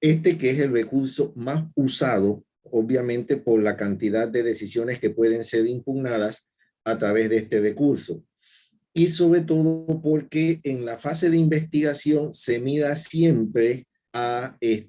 Este que es el recurso más usado, obviamente por la cantidad de decisiones que pueden ser impugnadas a través de este recurso. Y sobre todo porque en la fase de investigación se mira siempre a que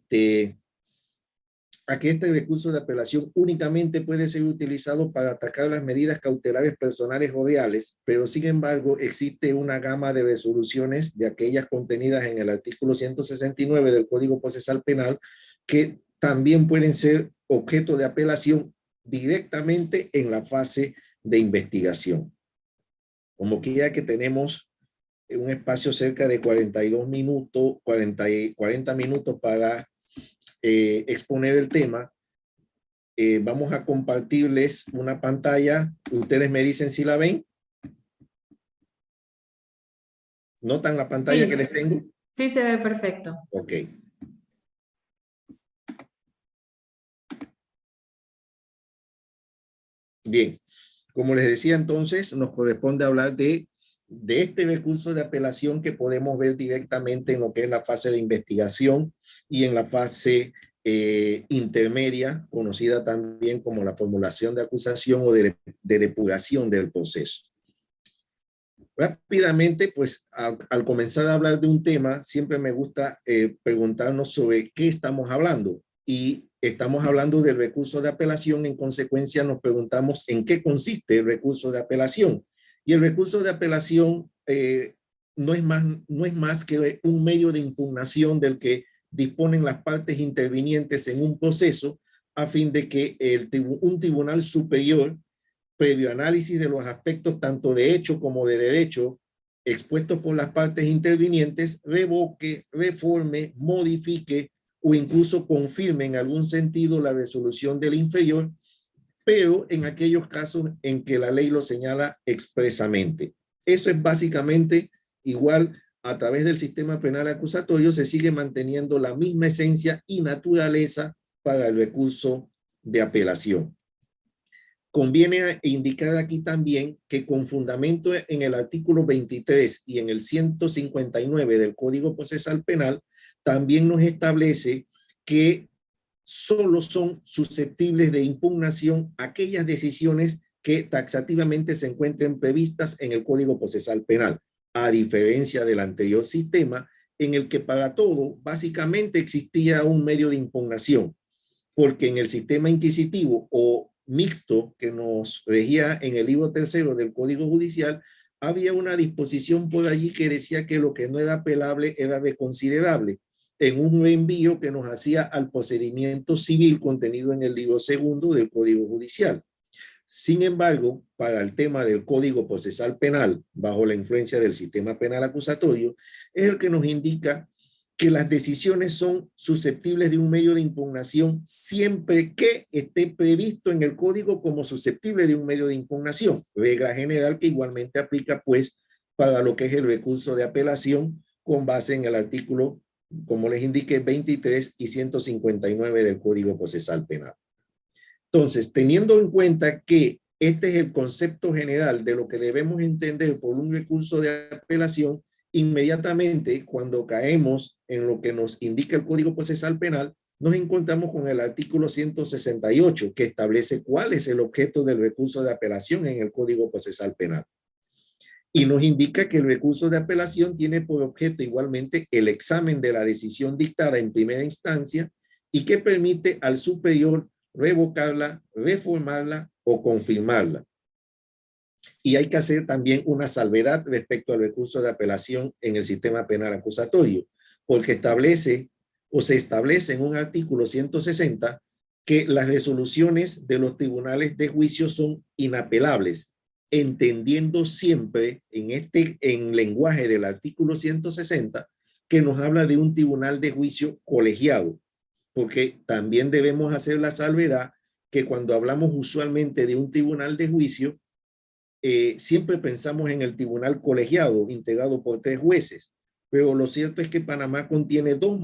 este recurso de apelación únicamente puede ser utilizado para atacar las medidas cautelares personales o reales, pero sin embargo existe una gama de resoluciones de aquellas contenidas en el artículo 169 del Código Procesal Penal que también pueden ser objeto de apelación directamente en la fase de investigación. Como quiera que tenemos un espacio cerca de 42 minutos, 40 minutos para exponer el tema. Vamos a compartirles una pantalla. Ustedes me dicen si la ven. ¿Notan la pantalla Sí, que les tengo? sí se ve perfecto. Ok. Bien. Como les decía entonces, nos corresponde hablar de este recurso de apelación que podemos ver directamente en lo que es la fase de investigación y en la fase intermedia, conocida también como la formulación de acusación o de depuración del proceso. Rápidamente, pues al comenzar a hablar de un tema, siempre me gusta preguntarnos sobre qué estamos hablando. Y estamos hablando del recurso de apelación, en consecuencia nos preguntamos en qué consiste el recurso de apelación. Y el recurso de apelación no es más que un medio de impugnación del que disponen las partes intervinientes en un proceso a fin de que un tribunal superior, previo análisis de los aspectos tanto de hecho como de derecho expuestos por las partes intervinientes, revoque, reforme, modifique o incluso confirme en algún sentido la resolución del inferior, pero en aquellos casos en que la ley lo señala expresamente. Eso es básicamente igual. A través del sistema penal acusatorio se sigue manteniendo la misma esencia y naturaleza para el recurso de apelación. Conviene indicar aquí también que con fundamento en el artículo 23 y en el 159 del Código Procesal Penal, también nos establece que solo son susceptibles de impugnación aquellas decisiones que taxativamente se encuentren previstas en el Código Procesal Penal, a diferencia del anterior sistema en el que para todo básicamente existía un medio de impugnación, porque en el sistema inquisitivo o mixto que nos regía en el libro tercero del Código Judicial, había una disposición por allí que decía que lo que no era apelable era reconsiderable, en un reenvío que nos hacía al procedimiento civil contenido en el libro segundo del Código Judicial. Sin embargo, para el tema del Código Procesal Penal, bajo la influencia del sistema penal acusatorio, es el que nos indica que las decisiones son susceptibles de un medio de impugnación siempre que esté previsto en el código como susceptible de un medio de impugnación. Regla general que igualmente aplica pues para lo que es el recurso de apelación con base en el artículo, como les indiqué, 23 y 159 del Código Procesal Penal. Entonces, teniendo en cuenta que este es el concepto general de lo que debemos entender por un recurso de apelación, inmediatamente cuando caemos en lo que nos indica el Código Procesal Penal, nos encontramos con el artículo 168, que establece cuál es el objeto del recurso de apelación en el Código Procesal Penal. Y nos indica que el recurso de apelación tiene por objeto igualmente el examen de la decisión dictada en primera instancia y que permite al superior revocarla, reformarla o confirmarla. Y hay que hacer también una salvedad respecto al recurso de apelación en el sistema penal acusatorio, porque establece o se establece en un artículo 160 que las resoluciones de los tribunales de juicio son inapelables, entendiendo siempre en lenguaje del artículo 160 que nos habla de un tribunal de juicio colegiado, porque también debemos hacer la salvedad que cuando hablamos usualmente de un tribunal de juicio, siempre pensamos en el tribunal colegiado integrado por 3 jueces, pero lo cierto es que Panamá contiene 2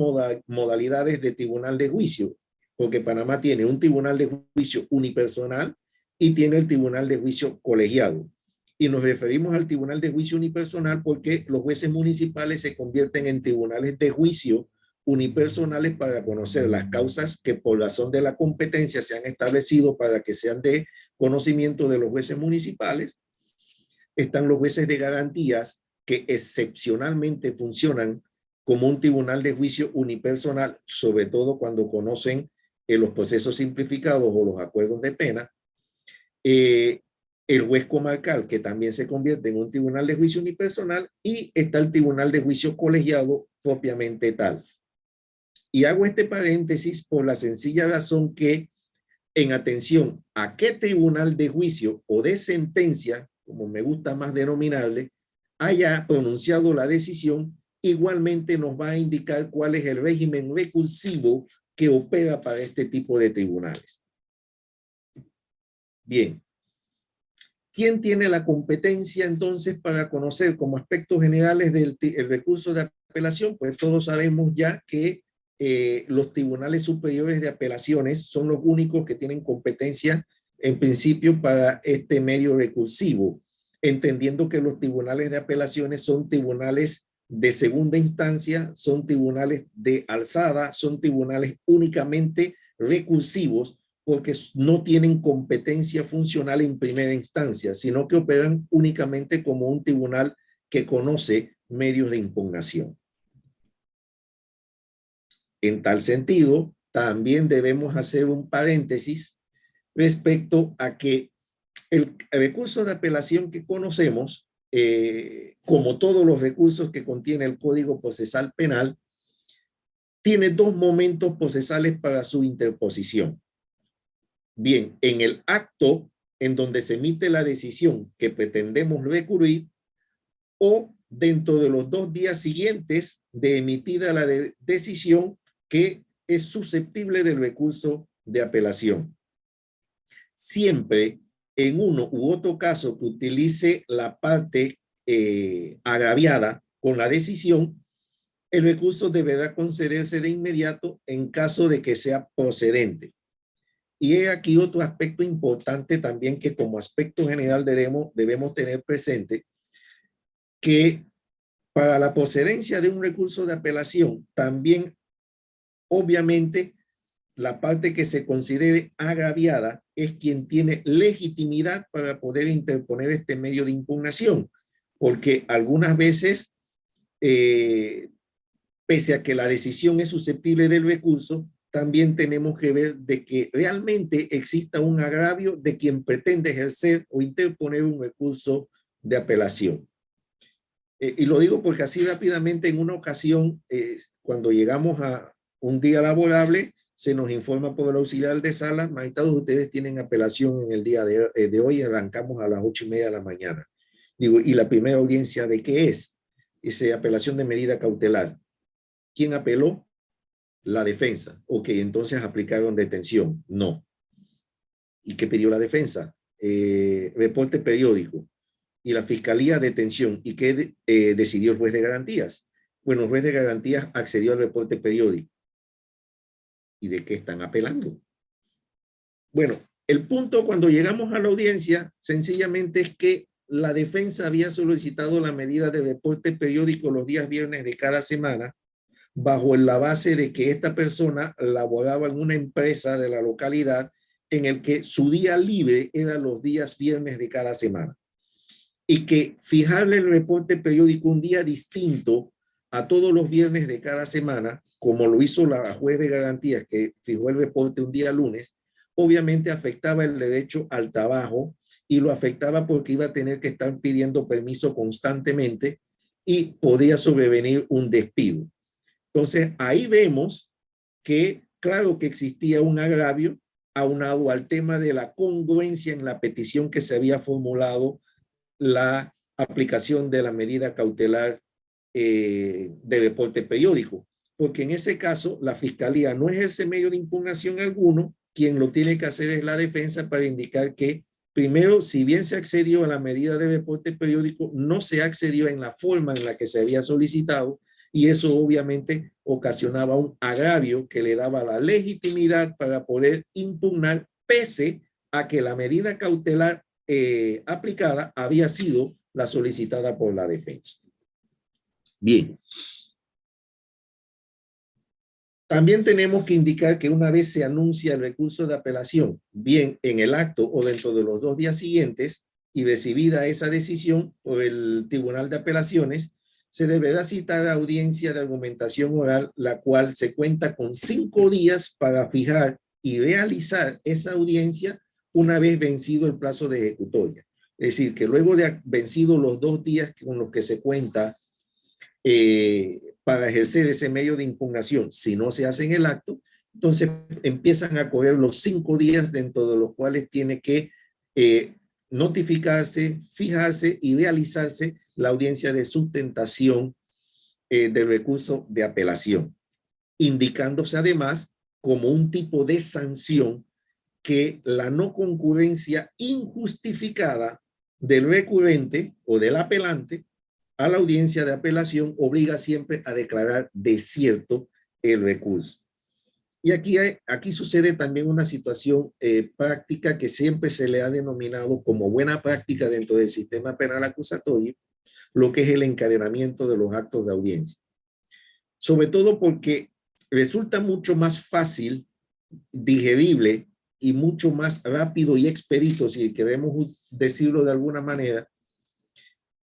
modalidades de tribunal de juicio, porque Panamá tiene un tribunal de juicio unipersonal y tiene el tribunal de juicio colegiado. Y nos referimos al tribunal de juicio unipersonal porque los jueces municipales se convierten en tribunales de juicio unipersonales para conocer las causas que por razón de la competencia se han establecido para que sean de conocimiento de los jueces municipales. Están los jueces de garantías que excepcionalmente funcionan como un tribunal de juicio unipersonal, sobre todo cuando conocen los procesos simplificados o los acuerdos de pena. El juez comarcal, que también se convierte en un tribunal de juicio unipersonal, y está el tribunal de juicio colegiado propiamente tal. Y hago este paréntesis por la sencilla razón que, en atención a qué tribunal de juicio o de sentencia, como me gusta más denominarle, haya pronunciado la decisión, igualmente nos va a indicar cuál es el régimen recursivo que opera para este tipo de tribunales. Bien. ¿Quién tiene la competencia entonces para conocer como aspectos generales del recurso de apelación? Pues todos sabemos ya que los tribunales superiores de apelaciones son los únicos que tienen competencia en principio para este medio recursivo, entendiendo que los tribunales de apelaciones son tribunales de segunda instancia, son tribunales de alzada, son tribunales únicamente recursivos, porque no tienen competencia funcional en primera instancia, sino que operan únicamente como un tribunal que conoce medios de impugnación. En tal sentido, también debemos hacer un paréntesis respecto a que el recurso de apelación que conocemos, como todos los recursos que contiene el Código Procesal Penal, tiene dos momentos procesales para su interposición. Bien, en el acto en donde se emite la decisión que pretendemos recurrir, o dentro de los 2 días siguientes de emitida la decisión que es susceptible del recurso de apelación. Siempre en uno u otro caso que utilice la parte agraviada con la decisión, el recurso deberá concederse de inmediato en caso de que sea procedente. Y hay aquí otro aspecto importante también que como aspecto general debemos tener presente, que para la procedencia de un recurso de apelación, también obviamente la parte que se considere agraviada es quien tiene legitimidad para poder interponer este medio de impugnación, porque algunas veces, pese a que la decisión es susceptible del recurso, también tenemos que ver de que realmente exista un agravio de quien pretende ejercer o interponer un recurso de apelación. Y lo digo porque así rápidamente en una ocasión, cuando llegamos a un día laborable, se nos informa por el auxiliar de sala: magistrados, ustedes tienen apelación en el día de hoy, arrancamos a las 8:30 de la mañana. Digo, ¿y la primera audiencia de qué es? Dice, apelación de medida cautelar. ¿Quién apeló? La defensa. Ok, entonces aplicaron detención. No. ¿Y qué pidió la defensa? Reporte periódico. Y la fiscalía, detención. ¿Y qué decidió el juez de garantías? Bueno, el juez de garantías accedió al reporte periódico. ¿Y de qué están apelando? Bueno, el punto cuando llegamos a la audiencia sencillamente es que la defensa había solicitado la medida de reporte periódico los días viernes de cada semana, bajo la base de que esta persona laboraba en una empresa de la localidad en el que su día libre era los días viernes de cada semana, y que fijarle el reporte periódico un día distinto a todos los viernes de cada semana, como lo hizo la juez de garantías que fijó el reporte un día lunes, obviamente afectaba el derecho al trabajo, y lo afectaba porque iba a tener que estar pidiendo permiso constantemente y podía sobrevenir un despido. Entonces, ahí vemos que, claro que existía un agravio, aunado al tema de la congruencia en la petición que se había formulado, la aplicación de la medida cautelar de reporte periódico, porque en ese caso la fiscalía no ejerce medio de impugnación alguno, quien lo tiene que hacer es la defensa para indicar que, primero, si bien se accedió a la medida de reporte periódico, no se accedió en la forma en la que se había solicitado, y eso obviamente ocasionaba un agravio que le daba la legitimidad para poder impugnar, pese a que la medida cautelar aplicada había sido la solicitada por la defensa. Bien. También tenemos que indicar que una vez se anuncia el recurso de apelación, bien en el acto o dentro de los 2 días siguientes, y recibida esa decisión por el Tribunal de Apelaciones, se deberá citar a audiencia de argumentación oral, la cual se cuenta con 5 días para fijar y realizar esa audiencia una vez vencido el plazo de ejecutoria. Es decir, que luego de vencido los 2 días con los que se cuenta para ejercer ese medio de impugnación, si no se hace en el acto, entonces empiezan a correr los 5 días dentro de los cuales tiene que notificarse, fijarse y realizarse la audiencia de sustentación del recurso de apelación, indicándose además como un tipo de sanción que la no concurrencia injustificada del recurrente o del apelante a la audiencia de apelación obliga siempre a declarar desierto el recurso. Y aquí sucede también una situación práctica que siempre se le ha denominado como buena práctica dentro del sistema penal acusatorio, lo que es el encadenamiento de los actos de audiencia. Sobre todo porque resulta mucho más fácil, digerible y mucho más rápido y expedito, si queremos decirlo de alguna manera,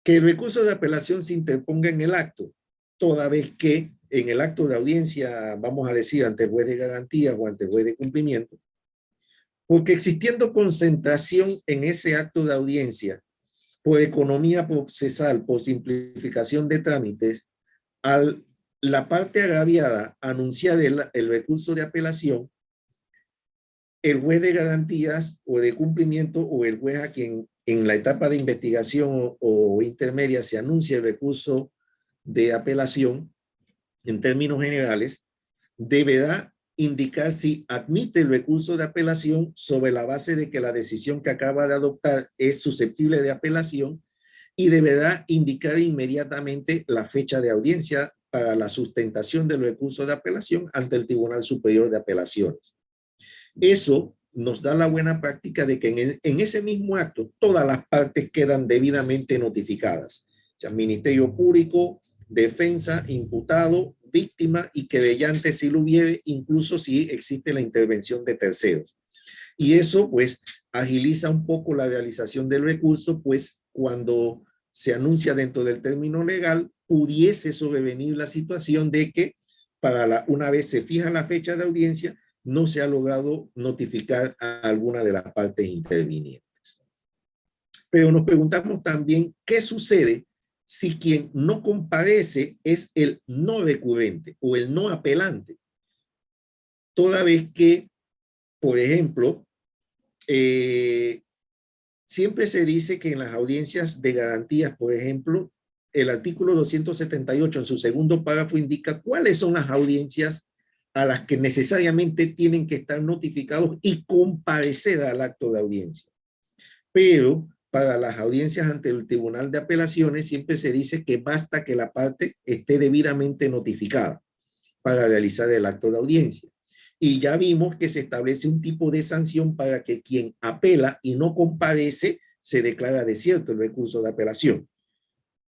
que el recurso de apelación se interponga en el acto, toda vez que en el acto de audiencia, vamos a decir, ante el juez de garantías o ante el juez de cumplimiento, porque existiendo concentración en ese acto de audiencia por economía procesal, por simplificación de trámites, al la parte agraviada anunciar el recurso de apelación, el juez de garantías o de cumplimiento o el juez a quien en la etapa de investigación o intermedia se anuncia el recurso de apelación, en términos generales, deberá indicar si admite el recurso de apelación sobre la base de que la decisión que acaba de adoptar es susceptible de apelación y deberá indicar inmediatamente la fecha de audiencia para la sustentación del recurso de apelación ante el Tribunal Superior de Apelaciones. Eso nos da la buena práctica de que en ese mismo acto todas las partes quedan debidamente notificadas. O sea, Ministerio Público, defensa, imputado, víctima y querellante si lo hubiere, incluso si existe la intervención de terceros. Y eso pues agiliza un poco la realización del recurso, pues cuando se anuncia dentro del término legal, pudiese sobrevenir la situación de que una vez se fija la fecha de audiencia, no se ha logrado notificar a alguna de las partes intervinientes. Pero nos preguntamos también qué sucede si quien no comparece es el no recurrente o el no apelante, toda vez que, por ejemplo, siempre se dice que en las audiencias de garantías, por ejemplo, el artículo 278 en su segundo párrafo indica cuáles son las audiencias a las que necesariamente tienen que estar notificados y comparecer al acto de audiencia. Pero para las audiencias ante el Tribunal de Apelaciones siempre se dice que basta que la parte esté debidamente notificada para realizar el acto de audiencia. Y ya vimos que se establece un tipo de sanción para que quien apela y no comparece se declara desierto el recurso de apelación.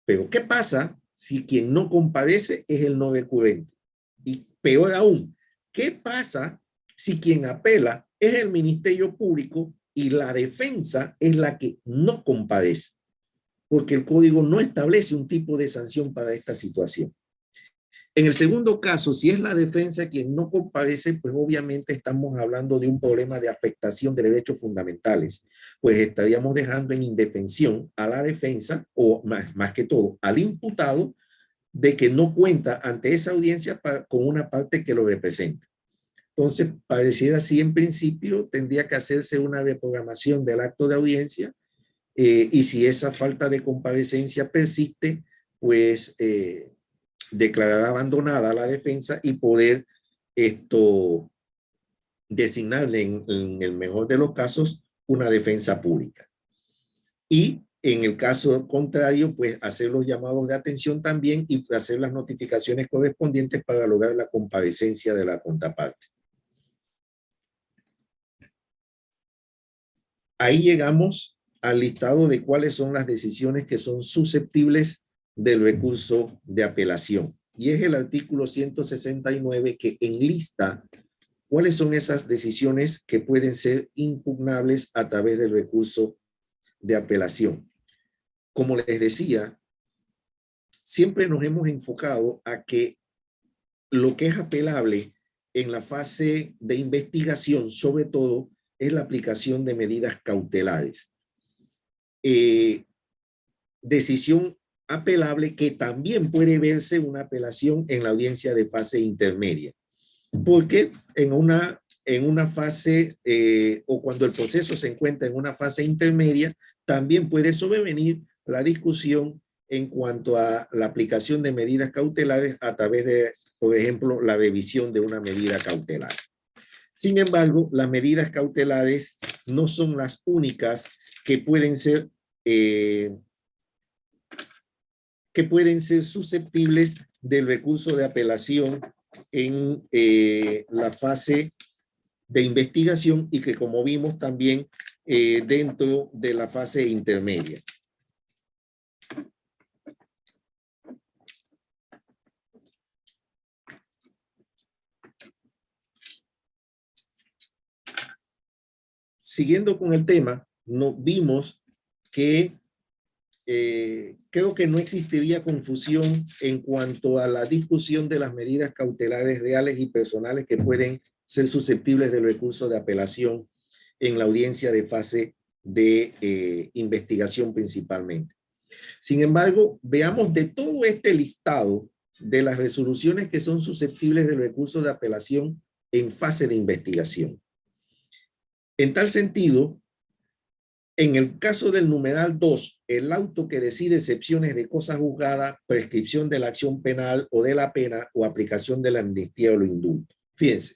Pero ¿qué pasa si quien no comparece es el no recurrente? Y peor aún, ¿qué pasa si quien apela es el Ministerio Público y la defensa es la que no comparece? Porque el código no establece un tipo de sanción para esta situación. En el segundo caso, si es la defensa quien no comparece, pues obviamente estamos hablando de un problema de afectación de derechos fundamentales, pues estaríamos dejando en indefensión a la defensa o más que todo al imputado de que no cuenta ante esa audiencia con una parte que lo representa. Entonces, pareciera así en principio, tendría que hacerse una reprogramación del acto de audiencia y si esa falta de comparecencia persiste, pues declarar abandonada la defensa y poder designarle en el mejor de los casos una defensa pública. Y en el caso contrario, pues hacer los llamados de atención también y hacer las notificaciones correspondientes para lograr la comparecencia de la contraparte. Ahí llegamos al listado de cuáles son las decisiones que son susceptibles del recurso de apelación. y es el artículo 169 que enlista cuáles son esas decisiones que pueden ser impugnables a través del recurso de apelación. Como les decía, siempre nos hemos enfocado a que lo que es apelable en la fase de investigación, sobre todo, es la aplicación de medidas cautelares. Decisión apelable que también puede verse una apelación en la audiencia de fase intermedia. Porque en una fase o cuando el proceso se encuentra en una fase intermedia, también puede sobrevenir la discusión en cuanto a la aplicación de medidas cautelares a través de, por ejemplo, la revisión de una medida cautelar. Sin embargo, las medidas cautelares no son las únicas que pueden ser susceptibles del recurso de apelación en la fase de investigación y que, como vimos, también dentro de la fase intermedia. Siguiendo con el tema, vimos que creo que no existiría confusión en cuanto a la discusión de las medidas cautelares reales y personales que pueden ser susceptibles del recurso de apelación en la audiencia de fase de investigación principalmente. Sin embargo, veamos de todo este listado de las resoluciones que son susceptibles del recurso de apelación en fase de investigación. En tal sentido, en el caso del numeral 2, el auto que decide excepciones de cosa juzgada, prescripción de la acción penal o de la pena o aplicación de la amnistía o el indulto. Fíjense,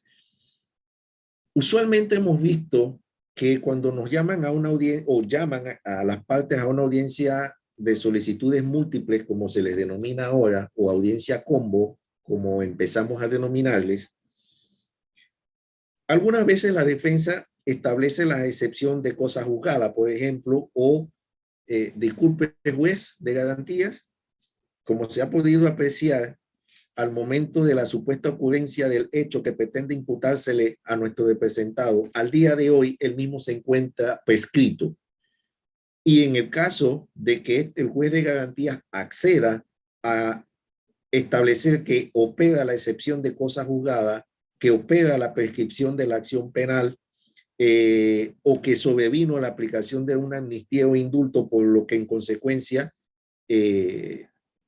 usualmente hemos visto que cuando nos llaman a una audiencia o llaman a las partes a una audiencia de solicitudes múltiples, como se les denomina ahora, o audiencia combo, como empezamos a denominarles, algunas veces la defensa establece la excepción de cosa juzgada, por ejemplo, o disculpe juez de garantías, como se ha podido apreciar al momento de la supuesta ocurrencia del hecho que pretende imputársele a nuestro representado. Al día de hoy, el mismo se encuentra prescrito. Y en el caso de que el juez de garantías acceda a establecer que opera la excepción de cosa juzgada, que opera la prescripción de la acción penal, o que sobrevino la aplicación de una amnistía o indulto, por lo que en consecuencia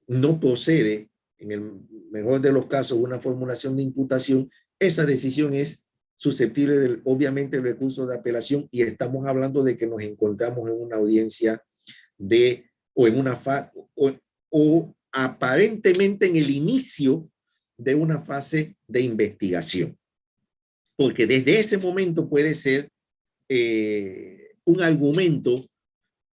no procede, en el mejor de los casos, una formulación de imputación, esa decisión es susceptible del, obviamente, el recurso de apelación, y estamos hablando de que nos encontramos en una audiencia de, o en una fase, o aparentemente en el inicio de una fase de investigación. Porque desde ese momento puede ser un argumento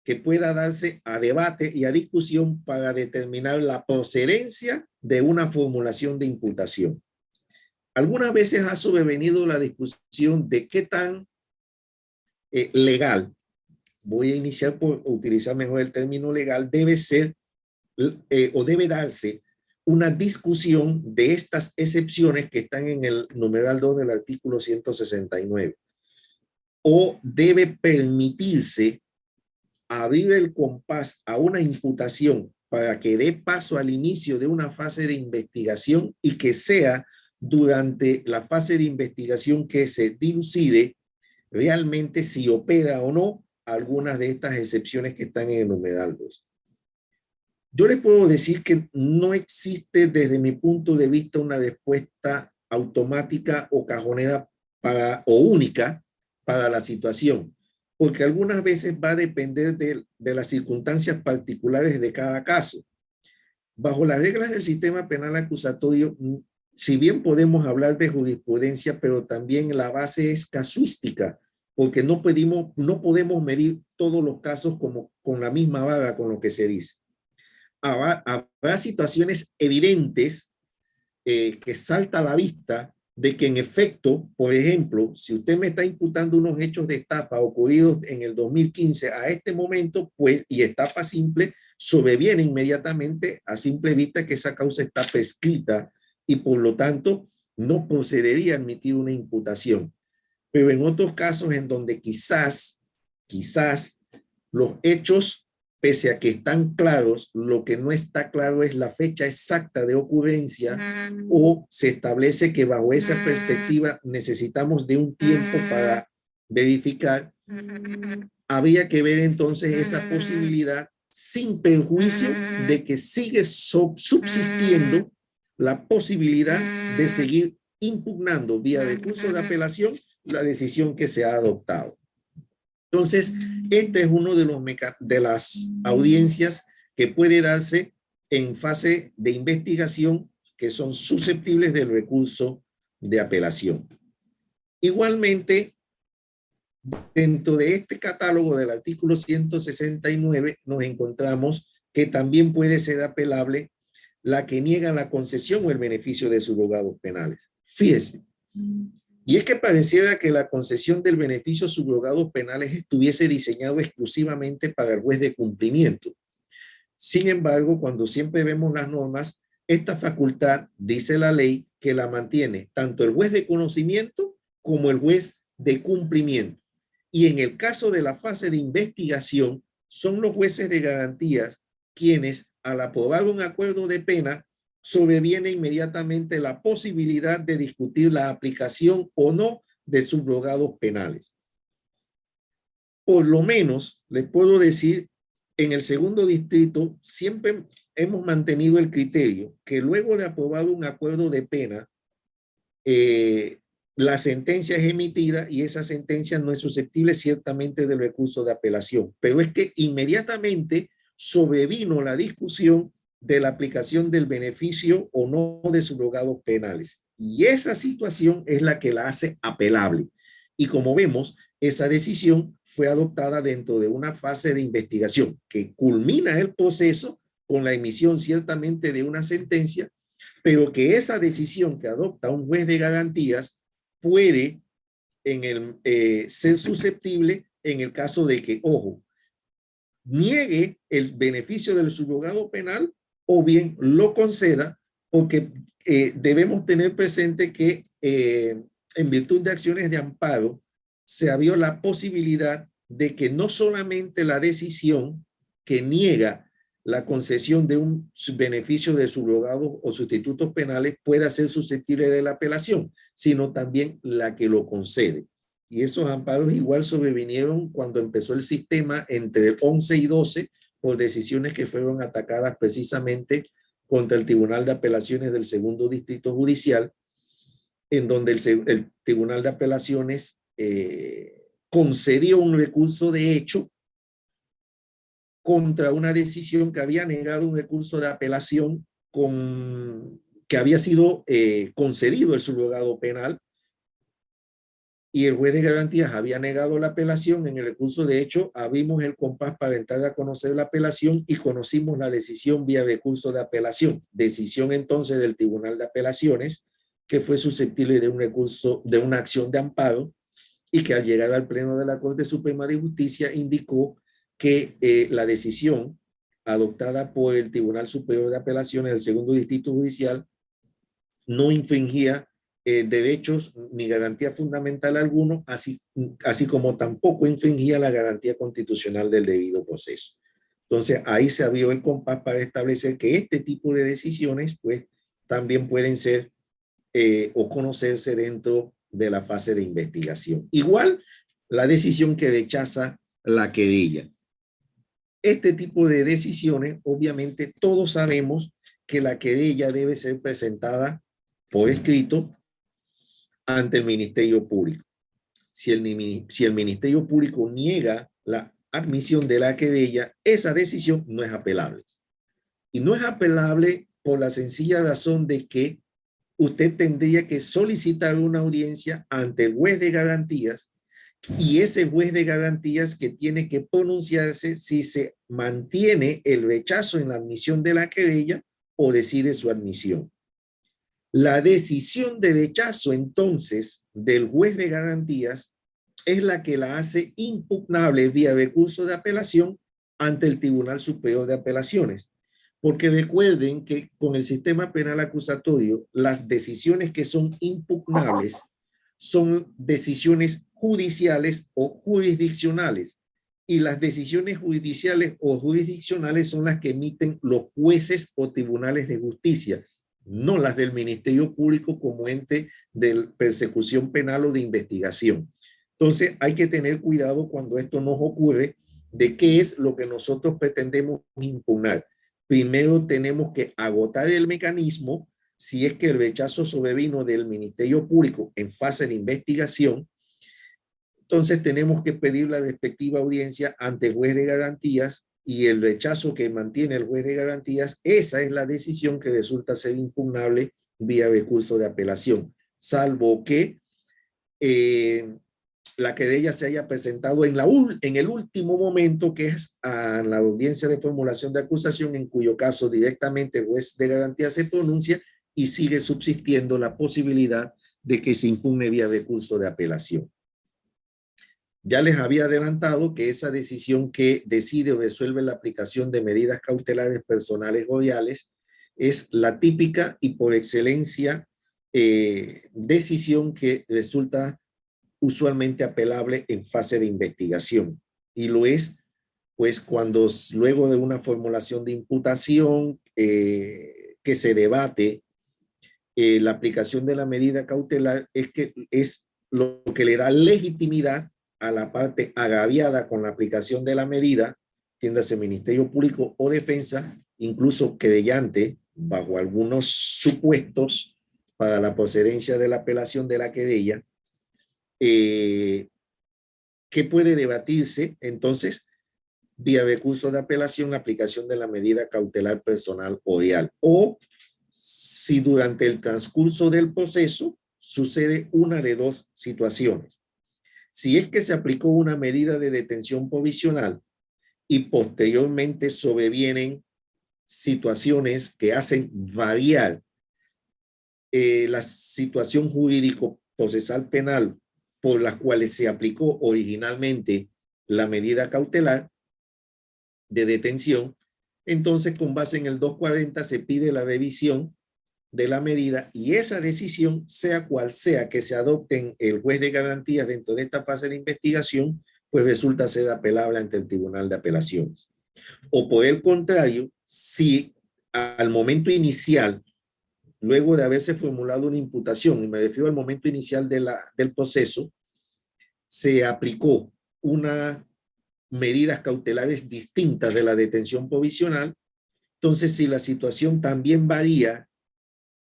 que pueda darse a debate y a discusión para determinar la procedencia de una formulación de imputación. Algunas veces ha sobrevenido la discusión de qué tan legal, voy a iniciar por utilizar mejor el término legal, debe ser o debe darse una discusión de estas excepciones que están en el numeral 2 del artículo 169. O debe permitirse abrir el compás a una imputación para que dé paso al inicio de una fase de investigación y que sea durante la fase de investigación que se dilucide realmente si opera o no algunas de estas excepciones que están en el numeral 2. Yo les puedo decir que no existe desde mi punto de vista una respuesta automática o cajonera o única para la situación, porque algunas veces va a depender de las circunstancias particulares de cada caso. Bajo las reglas del sistema penal acusatorio, si bien podemos hablar de jurisprudencia, pero también la base es casuística, porque no podemos medir todos los casos como con la misma vara con lo que se dice. Habrá situaciones evidentes que salta a la vista de que en efecto, por ejemplo, si usted me está imputando unos hechos de estafa ocurridos en el 2015 a este momento, pues, y estafa simple, sobreviene inmediatamente a simple vista que esa causa está prescrita y por lo tanto no procedería a admitir una imputación. Pero en otros casos en donde quizás los hechos, pese a que están claros, lo que no está claro es la fecha exacta de ocurrencia o se establece que bajo esa perspectiva necesitamos de un tiempo para verificar, habría que ver entonces esa posibilidad sin perjuicio de que sigue subsistiendo la posibilidad de seguir impugnando vía recurso de apelación la decisión que se ha adoptado. Entonces, este es uno de las audiencias que puede darse en fase de investigación que son susceptibles del recurso de apelación. Igualmente, dentro de este catálogo del artículo 169 nos encontramos que también puede ser apelable la que niega la concesión o el beneficio de subrogados penales. Fíjese. Y es que pareciera que la concesión del beneficio subrogados penales estuviese diseñado exclusivamente para el juez de cumplimiento. Sin embargo, cuando siempre vemos las normas, esta facultad, dice la ley, que la mantiene tanto el juez de conocimiento como el juez de cumplimiento. Y en el caso de la fase de investigación, son los jueces de garantías quienes, al aprobar un acuerdo de pena, sobreviene inmediatamente la posibilidad de discutir la aplicación o no de subrogados penales. Por lo menos, les puedo decir, en el segundo distrito siempre hemos mantenido el criterio que luego de aprobar un acuerdo de pena, la sentencia es emitida y esa sentencia no es susceptible ciertamente del recurso de apelación, pero es que inmediatamente sobrevino la discusión de la aplicación del beneficio o no de subrogados penales. Y esa situación es la que la hace apelable. Y como vemos, esa decisión fue adoptada dentro de una fase de investigación que culmina el proceso con la emisión ciertamente de una sentencia, pero que esa decisión que adopta un juez de garantías puede ser susceptible en el caso de que, ojo, niegue el beneficio del subrogado penal o bien lo conceda, porque debemos tener presente que en virtud de acciones de amparo se abrió la posibilidad de que no solamente la decisión que niega la concesión de un beneficio de subrogados o sustitutos penales pueda ser susceptible de la apelación, sino también la que lo concede. Y esos amparos igual sobrevinieron cuando empezó el sistema entre el 11 y 12 por decisiones que fueron atacadas precisamente contra el Tribunal de Apelaciones del Segundo Distrito Judicial, en donde el Tribunal de Apelaciones concedió un recurso de hecho contra una decisión que había negado un recurso de apelación que había sido concedido el subrogado penal, y el juez de garantías había negado la apelación. En el recurso de hecho abrimos el compás para entrar a conocer la apelación y conocimos la decisión vía recurso de apelación, decisión entonces del Tribunal de Apelaciones que fue susceptible de un recurso, de una acción de amparo, y que al llegar al Pleno de la Corte Suprema de Justicia indicó que la decisión adoptada por el Tribunal Superior de Apelaciones del Segundo Distrito Judicial no infringía derechos ni garantía fundamental alguno, así como tampoco infringía la garantía constitucional del debido proceso. Entonces, ahí se abrió el compás para establecer que este tipo de decisiones, pues, también pueden ser o conocerse dentro de la fase de investigación. Igual, la decisión que rechaza la querella. Este tipo de decisiones, obviamente, todos sabemos que la querella debe ser presentada por escrito ante el Ministerio Público. Si el Ministerio Público niega la admisión de la querella, esa decisión no es apelable. Y no es apelable por la sencilla razón de que usted tendría que solicitar una audiencia ante el juez de garantías, y ese juez de garantías que tiene que pronunciarse si se mantiene el rechazo en la admisión de la querella o decide su admisión. La decisión de rechazo entonces del juez de garantías es la que la hace impugnable vía recurso de apelación ante el Tribunal Superior de Apelaciones. Porque recuerden que con el sistema penal acusatorio, las decisiones que son impugnables son decisiones judiciales o jurisdiccionales. Y las decisiones judiciales o jurisdiccionales son las que emiten los jueces o tribunales de justicia, no las del Ministerio Público como ente de persecución penal o de investigación. Entonces hay que tener cuidado cuando esto nos ocurre de qué es lo que nosotros pretendemos impugnar. Primero tenemos que agotar el mecanismo. Si es que el rechazo sobrevino del Ministerio Público en fase de investigación, entonces tenemos que pedir la respectiva audiencia ante el juez de garantías, y el rechazo que mantiene el juez de garantías, esa es la decisión que resulta ser impugnable vía recurso de apelación, salvo que la querella se haya presentado en el último momento, que es a la audiencia de formulación de acusación, en cuyo caso directamente el juez de garantías se pronuncia y sigue subsistiendo la posibilidad de que se impugne vía recurso de apelación. Ya les había adelantado que esa decisión que decide o resuelve la aplicación de medidas cautelares personales o viales es la típica y por excelencia decisión que resulta usualmente apelable en fase de investigación. Y lo es, pues, cuando luego de una formulación de imputación que se debate la aplicación de la medida cautelar, es lo que le da legitimidad a la parte agraviada con la aplicación de la medida, entiéndase Ministerio Público o Defensa, incluso querellante, bajo algunos supuestos para la procedencia de la apelación de la querella, que puede debatirse entonces vía recurso de apelación la aplicación de la medida cautelar personal o vial, o si durante el transcurso del proceso sucede una de dos situaciones. Si es que se aplicó una medida de detención provisional y posteriormente sobrevienen situaciones que hacen variar la situación jurídico-procesal penal por las cuales se aplicó originalmente la medida cautelar de detención, entonces con base en el 240 se pide la revisión de la medida, y esa decisión, sea cual sea que se adopte en el juez de garantías dentro de esta fase de investigación, pues resulta ser apelable ante el Tribunal de Apelaciones. O por el contrario, si al momento inicial, luego de haberse formulado una imputación, y me refiero al momento inicial del proceso, se aplicó unas medidas cautelares distintas de la detención provisional, entonces si la situación también varía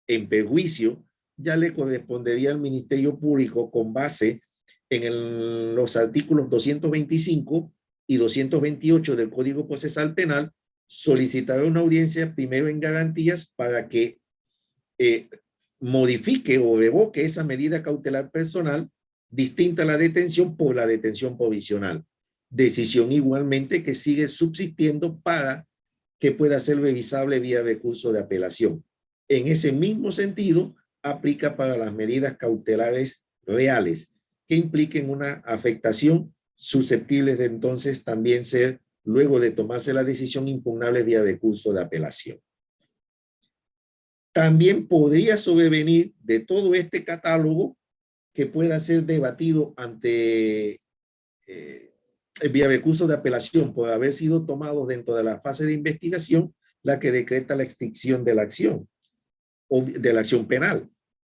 en perjuicio, ya le correspondería al Ministerio Público, con base en los artículos 225 y 228 del Código Procesal Penal, solicitar una audiencia primero en garantías para que modifique o revoque esa medida cautelar personal distinta a la detención por la detención provisional. Decisión igualmente que sigue subsistiendo para que pueda ser revisable vía recurso de apelación. En ese mismo sentido, aplica para las medidas cautelares reales que impliquen una afectación susceptible de entonces también ser, luego de tomarse la decisión, impugnable vía recurso de apelación. También podría sobrevenir de todo este catálogo que pueda ser debatido ante vía recurso de apelación por haber sido tomado dentro de la fase de investigación, la que decreta la extinción de la acción penal.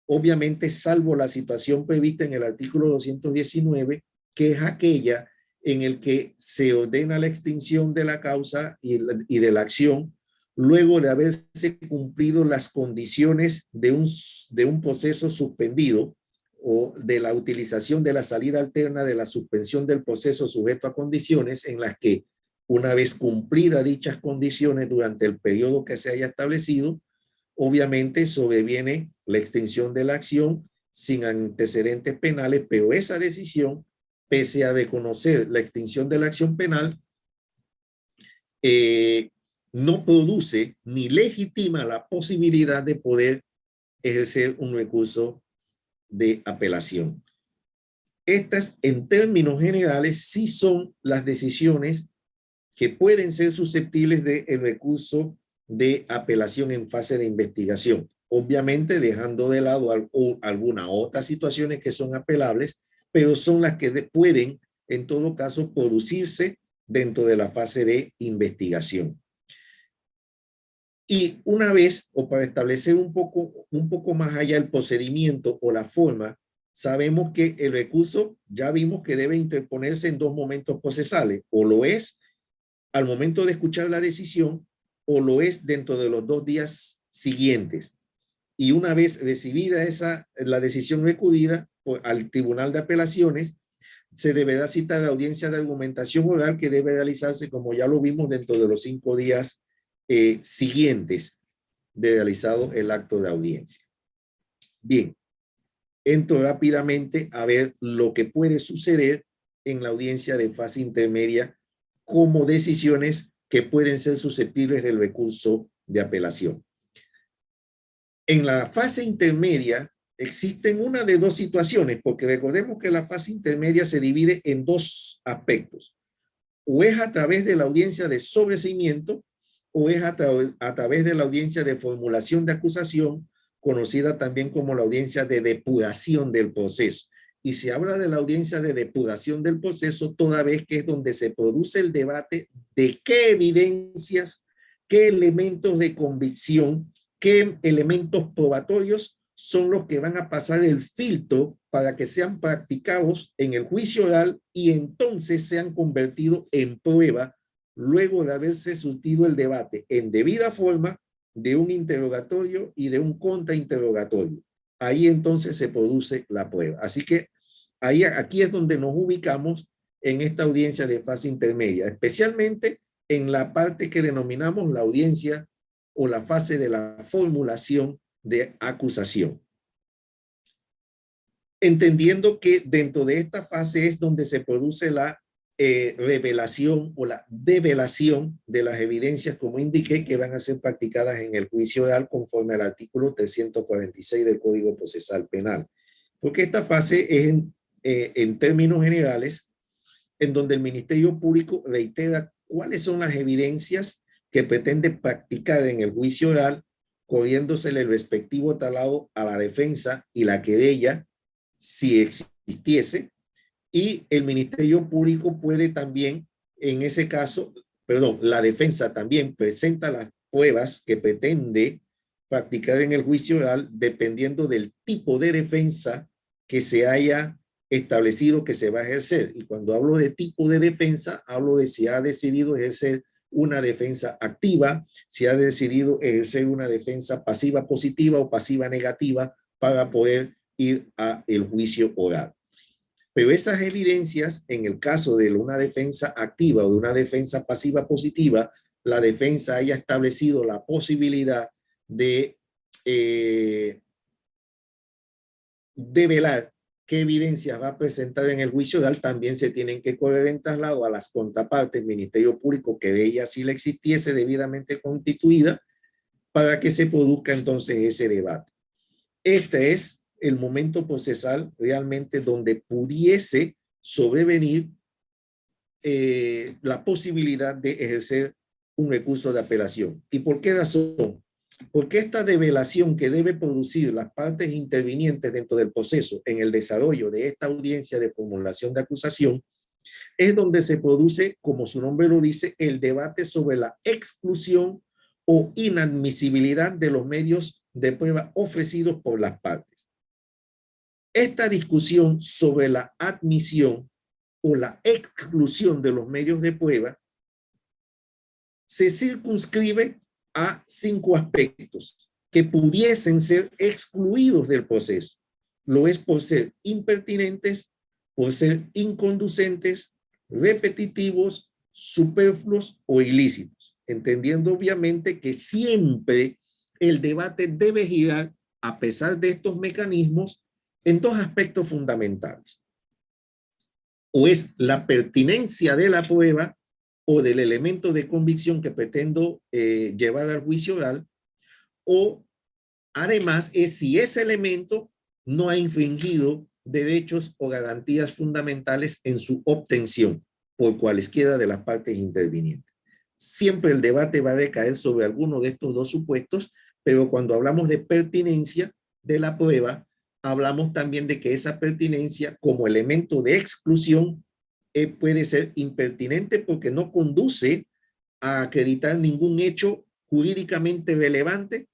Obviamente, salvo la situación prevista en el artículo 219, que es aquella en el que se ordena la extinción de la causa y de la acción luego de haberse cumplido las condiciones de un proceso suspendido, o de la utilización de la salida alterna de la suspensión del proceso sujeto a condiciones, en las que, una vez cumplidas dichas condiciones durante el periodo que se haya establecido, obviamente sobreviene la extinción de la acción sin antecedentes penales, pero esa decisión, pese a reconocer la extinción de la acción penal, no produce ni legitima la posibilidad de poder ejercer un recurso de apelación. Estas, en términos generales, sí son las decisiones que pueden ser susceptibles del recurso de apelación en fase de investigación. Obviamente dejando de lado algunas otras situaciones que son apelables, pero son las que pueden, en todo caso, producirse dentro de la fase de investigación. Y una vez, o para establecer un poco más allá el procedimiento o la forma, sabemos que el recurso ya vimos que debe interponerse en dos momentos procesales, o lo es al momento de escuchar la decisión, o lo es dentro de los 2 días siguientes. Y una vez recibida la decisión recurrida al Tribunal de Apelaciones, se deberá citar la audiencia de argumentación oral que debe realizarse, como ya lo vimos, dentro de los 5 días siguientes de realizado el acto de audiencia. Bien, entro rápidamente a ver lo que puede suceder en la audiencia de fase intermedia como decisiones que pueden ser susceptibles del recurso de apelación. En la fase intermedia existen una de dos situaciones, porque recordemos que la fase intermedia se divide en dos aspectos. O es a través de la audiencia de sobreseimiento o es a través de la audiencia de formulación de acusación, conocida también como la audiencia de depuración del proceso. Y se habla de la audiencia de depuración del proceso toda vez que es donde se produce el debate de qué evidencias, qué elementos de convicción, qué elementos probatorios son los que van a pasar el filtro para que sean practicados en el juicio oral y entonces sean convertidos en prueba luego de haberse surtido el debate en debida forma de un interrogatorio y de un contrainterrogatorio. Ahí entonces se produce la prueba. Así que aquí es donde nos ubicamos en esta audiencia de fase intermedia, especialmente en la parte que denominamos la audiencia o la fase de la formulación de acusación. Entendiendo que dentro de esta fase es donde se produce la revelación o la develación de las evidencias, como indiqué, que van a ser practicadas en el juicio oral conforme al artículo 346 del Código Procesal Penal. Porque esta fase es en términos generales en donde el Ministerio Público reitera cuáles son las evidencias que pretende practicar en el juicio oral, corriéndosele el respectivo traslado a la defensa y la querella, si existiese, y el Ministerio Público puede también, en ese caso, la defensa también presenta las pruebas que pretende practicar en el juicio oral dependiendo del tipo de defensa que se haya establecido que se va a ejercer. Y cuando hablo de tipo de defensa, hablo de si ha decidido ejercer una defensa activa, si ha decidido ejercer una defensa pasiva positiva o pasiva negativa para poder ir a el juicio oral. Pero esas evidencias, en el caso de una defensa activa o de una defensa pasiva positiva, la defensa haya establecido la posibilidad de develar qué evidencias va a presentar en el juicio oral, también se tienen que correr en traslado a las contrapartes, Ministerio Público, que de ella sí la existiese debidamente constituida, para que se produzca entonces ese debate. Este es el momento procesal realmente donde pudiese sobrevenir la posibilidad de ejercer un recurso de apelación. ¿Y por qué razón? Porque esta develación que debe producir las partes intervinientes dentro del proceso en el desarrollo de esta audiencia de formulación de acusación es donde se produce, como su nombre lo dice, el debate sobre la exclusión o inadmisibilidad de los medios de prueba ofrecidos por las partes. Esta discusión sobre la admisión o la exclusión de los medios de prueba se circunscribe a 5 aspectos que pudiesen ser excluidos del proceso. Lo es por ser impertinentes, por ser inconducentes, repetitivos, superfluos o ilícitos, entendiendo obviamente que siempre el debate debe girar, a pesar de estos mecanismos, en 2 aspectos fundamentales. O es la pertinencia de la prueba o del elemento de convicción que pretendo llevar al juicio oral, o además es si ese elemento no ha infringido derechos o garantías fundamentales en su obtención por cualesquiera de las partes intervinientes. siempre el debate va a recaer sobre alguno de estos dos supuestos, pero cuando hablamos de pertinencia de la prueba, hablamos también de que esa pertinencia como elemento de exclusión puede ser impertinente porque no conduce a acreditar ningún hecho jurídicamente relevante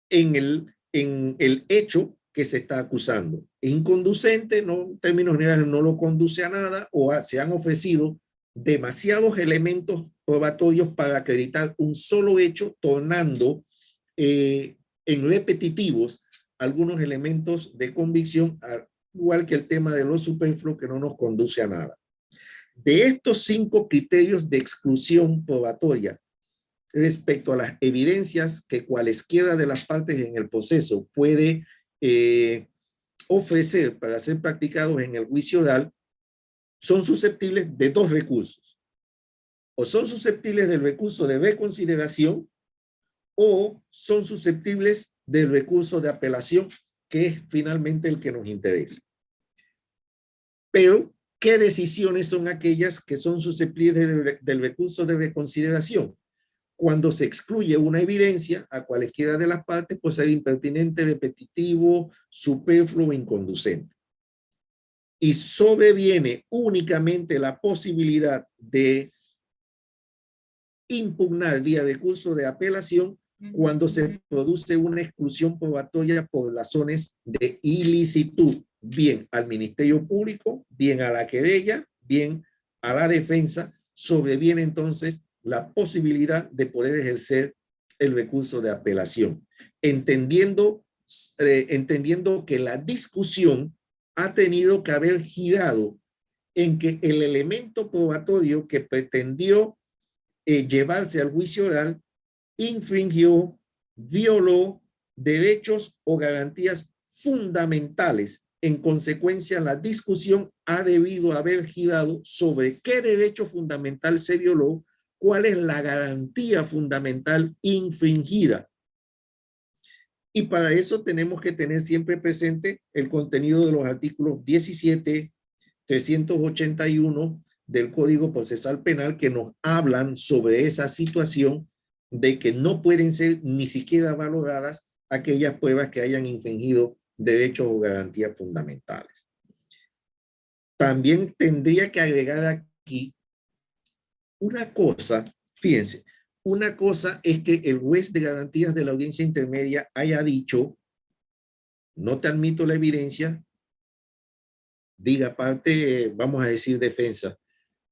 en el hecho que se está acusando. Es inconducente, no, en términos generales no lo conduce a nada, o se han ofrecido demasiados elementos probatorios para acreditar un solo hecho, tornando en repetitivos algunos elementos de convicción, igual que el tema de lo superfluo, que no nos conduce a nada. De estos 5 criterios de exclusión probatoria respecto a las evidencias que cualesquiera de las partes en el proceso puede ofrecer para ser practicados en el juicio oral, son susceptibles de 2 recursos. O son susceptibles del recurso de reconsideración o son susceptibles del recurso de apelación, que es finalmente el que nos interesa. Pero, ¿qué decisiones son aquellas que son susceptibles del recurso de reconsideración? Cuando se excluye una evidencia a cualesquiera de las partes por ser impertinente, repetitivo, superfluo o inconducente. Y sobreviene únicamente la posibilidad de impugnar vía recurso de apelación cuando se produce una exclusión probatoria por razones de ilicitud, bien al Ministerio Público, bien a la querella, bien a la defensa. Sobreviene entonces la posibilidad de poder ejercer el recurso de apelación, entendiendo que la discusión ha tenido que haber girado en que el elemento probatorio que pretendió llevarse al juicio oral infringió, violó derechos o garantías fundamentales. En consecuencia, la discusión ha debido haber girado sobre qué derecho fundamental se violó, cuál es la garantía fundamental infringida. Y para eso tenemos que tener siempre presente el contenido de los artículos 17, 381 del Código Procesal Penal, que nos hablan sobre esa situación de que no pueden ser ni siquiera valoradas aquellas pruebas que hayan infringido derechos o garantías fundamentales. También tendría que agregar aquí una cosa, fíjense, una cosa es que el juez de garantías de la audiencia intermedia haya dicho, no te admito la evidencia, diga parte, vamos a decir defensa,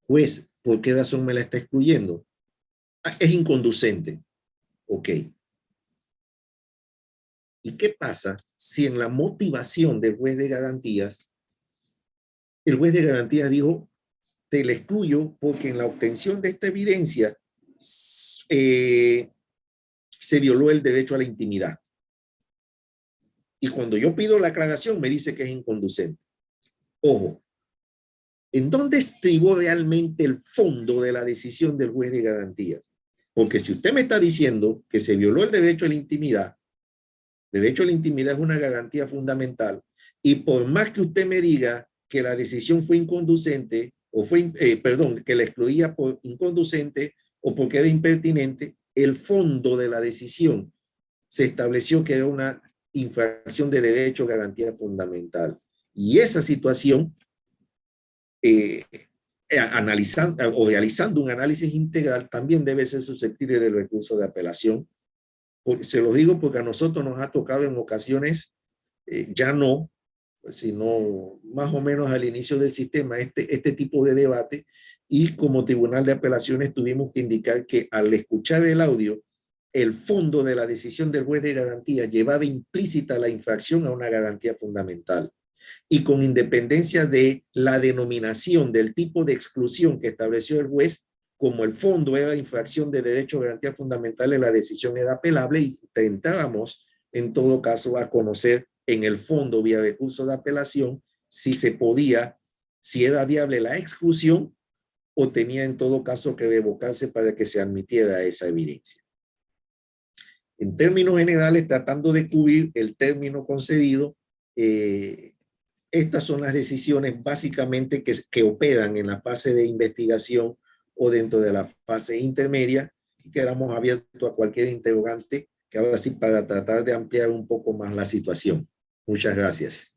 juez, ¿por qué razón me la está excluyendo? Es inconducente. Ok. ¿Y qué pasa si en la motivación del juez de garantías, el juez de garantías dijo, te la excluyo porque en la obtención de esta evidencia se violó el derecho a la intimidad? Y cuando yo pido la aclaración me dice que es inconducente. Ojo, ¿en dónde estribó realmente el fondo de la decisión del juez de garantías? Porque si usted me está diciendo que se violó el derecho a la intimidad, el derecho a la intimidad es una garantía fundamental, y por más que usted me diga que la decisión fue inconducente, o fue, perdón, que la excluía por inconducente o porque era impertinente, el fondo de la decisión se estableció que era una infracción de derecho a garantía fundamental. Y esa situación, analizando o realizando un análisis integral, también debe ser susceptible del recurso de apelación. Se lo digo porque a nosotros nos ha tocado en ocasiones, ya no, sino más o menos al inicio del sistema, este tipo de debate, y como Tribunal de Apelaciones tuvimos que indicar que al escuchar el audio, el fondo de la decisión del juez de garantía llevaba implícita la infracción a una garantía fundamental. Y con independencia de la denominación del tipo de exclusión que estableció el juez, como el fondo era infracción de derecho a garantías fundamentales, la decisión era apelable y intentábamos en todo caso a conocer en el fondo vía recurso de apelación si se podía, si era viable la exclusión o tenía en todo caso que revocarse para que se admitiera esa evidencia. En términos generales, tratando de cubrir el término concedido, estas son las decisiones básicamente que operan en la fase de investigación o dentro de la fase intermedia, y quedamos abiertos a cualquier interrogante, que ahora sí para tratar de ampliar un poco más la situación. Muchas gracias.